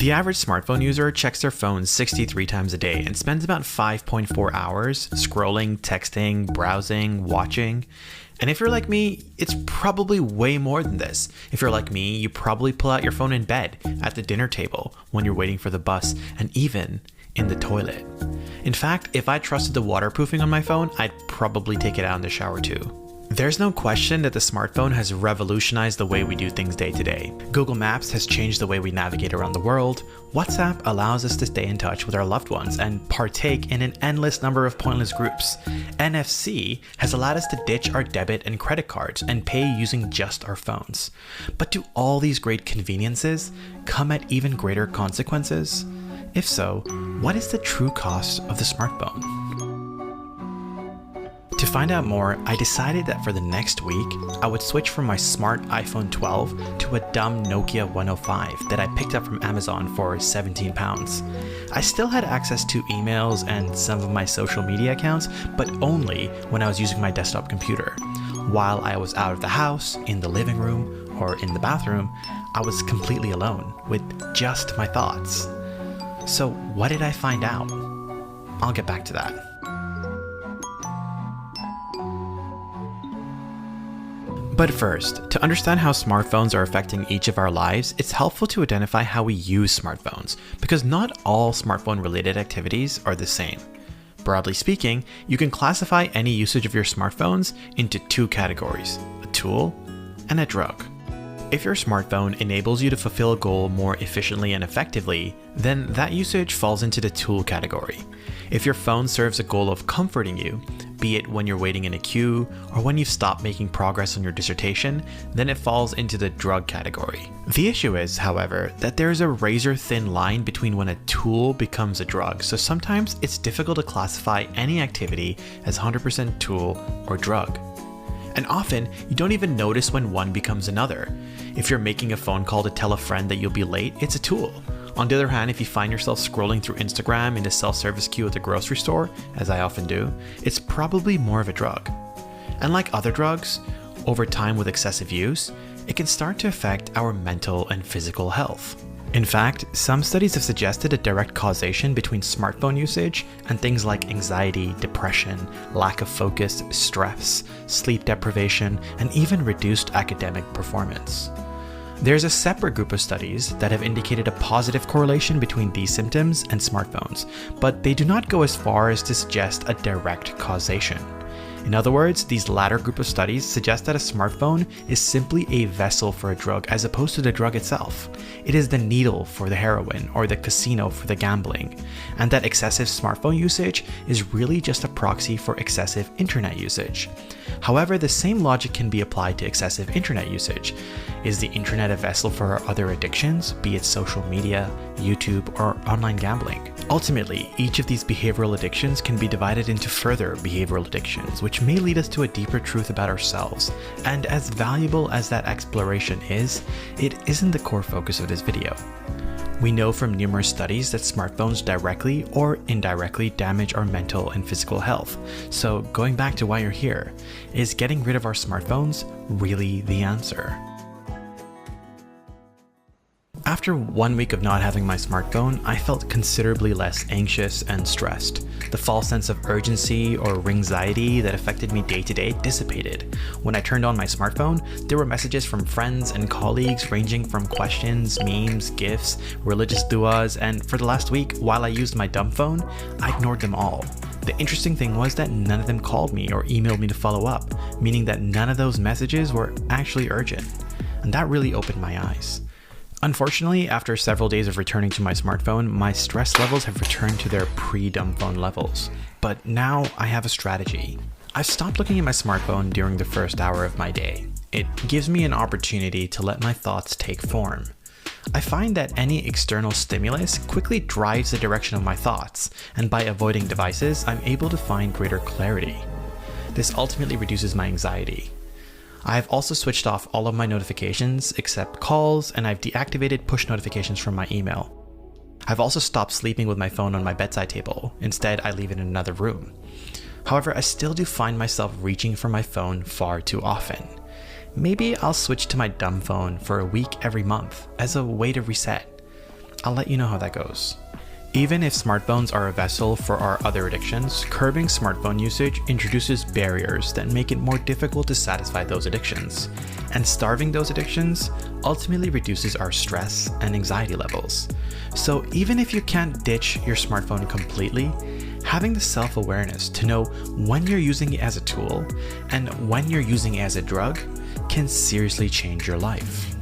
The average smartphone user checks their phone 63 times a day and spends about 5.4 hours scrolling, texting, browsing, watching. And if you're like me, it's probably way more than this. If you're like me, you probably pull out your phone in bed, at the dinner table, when you're waiting for the bus, and even in the toilet. In fact, if I trusted the waterproofing on my phone, I'd probably take it out in the shower too. There's no question that the smartphone has revolutionized the way we do things day to day. Google Maps has changed the way we navigate around the world. WhatsApp allows us to stay in touch with our loved ones and partake in an endless number of pointless groups. NFC has allowed us to ditch our debit and credit cards and pay using just our phones. But do all these great conveniences come at even greater consequences? If so, what is the true cost of the smartphone? To find out more, I decided that for the next week, I would switch from my smart iPhone 12 to a dumb Nokia 105 that I picked up from Amazon for £17. I still had access to emails and some of my social media accounts, but only when I was using my desktop computer. While I was out of the house, in the living room, or in the bathroom, I was completely alone with just my thoughts. So what did I find out? I'll get back to that. But first, to understand how smartphones are affecting each of our lives, it's helpful to identify how we use smartphones, because not all smartphone-related activities are the same. Broadly speaking, you can classify any usage of your smartphones into two categories: a tool and a drug. If your smartphone enables you to fulfill a goal more efficiently and effectively, then that usage falls into the tool category. If your phone serves a goal of comforting you, be it when you're waiting in a queue or when you've stopped making progress on your dissertation, then it falls into the drug category. The issue is, however, that there is a razor-thin line between when a tool becomes a drug, so sometimes it's difficult to classify any activity as 100% tool or drug. And often, you don't even notice when one becomes another. If you're making a phone call to tell a friend that you'll be late, it's a tool. On the other hand, if you find yourself scrolling through Instagram in the self-service queue at the grocery store, as I often do, it's probably more of a drug. And like other drugs, over time with excessive use, it can start to affect our mental and physical health. In fact, some studies have suggested a direct causation between smartphone usage and things like anxiety, depression, lack of focus, stress, sleep deprivation, and even reduced academic performance. There's a separate group of studies that have indicated a positive correlation between these symptoms and smartphones, but they do not go as far as to suggest a direct causation. In other words, these latter group of studies suggest that a smartphone is simply a vessel for a drug as opposed to the drug itself. It is the needle for the heroin or the casino for the gambling, and that excessive smartphone usage is really just a proxy for excessive internet usage. However, the same logic can be applied to excessive internet usage. Is the internet a vessel for our other addictions, be it social media, YouTube, or online gambling? Ultimately, each of these behavioral addictions can be divided into further behavioral addictions, which may lead us to a deeper truth about ourselves. And as valuable as that exploration is, it isn't the core focus of this video. We know from numerous studies that smartphones directly or indirectly damage our mental and physical health. So going back to why you're here, is getting rid of our smartphones really the answer? After 1 week of not having my smartphone, I felt considerably less anxious and stressed. The false sense of urgency or ringxiety that affected me day to day dissipated. When I turned on my smartphone, there were messages from friends and colleagues ranging from questions, memes, gifs, religious duas, and for the last week, while I used my dumb phone, I ignored them all. The interesting thing was that none of them called me or emailed me to follow up, meaning that none of those messages were actually urgent. And that really opened my eyes. Unfortunately, after several days of returning to my smartphone, my stress levels have returned to their pre-dumb phone levels. But now I have a strategy. I've stopped looking at my smartphone during the first hour of my day. It gives me an opportunity to let my thoughts take form. I find that any external stimulus quickly drives the direction of my thoughts, and by avoiding devices, I'm able to find greater clarity. This ultimately reduces my anxiety. I've also switched off all of my notifications except calls, and I've deactivated push notifications from my email. I've also stopped sleeping with my phone on my bedside table. Instead, I leave it in another room. However, I still do find myself reaching for my phone far too often. Maybe I'll switch to my dumb phone for a week every month as a way to reset. I'll let you know how that goes. Even if smartphones are a vessel for our other addictions, curbing smartphone usage introduces barriers that make it more difficult to satisfy those addictions. And starving those addictions ultimately reduces our stress and anxiety levels. So even if you can't ditch your smartphone completely, having the self-awareness to know when you're using it as a tool and when you're using it as a drug can seriously change your life.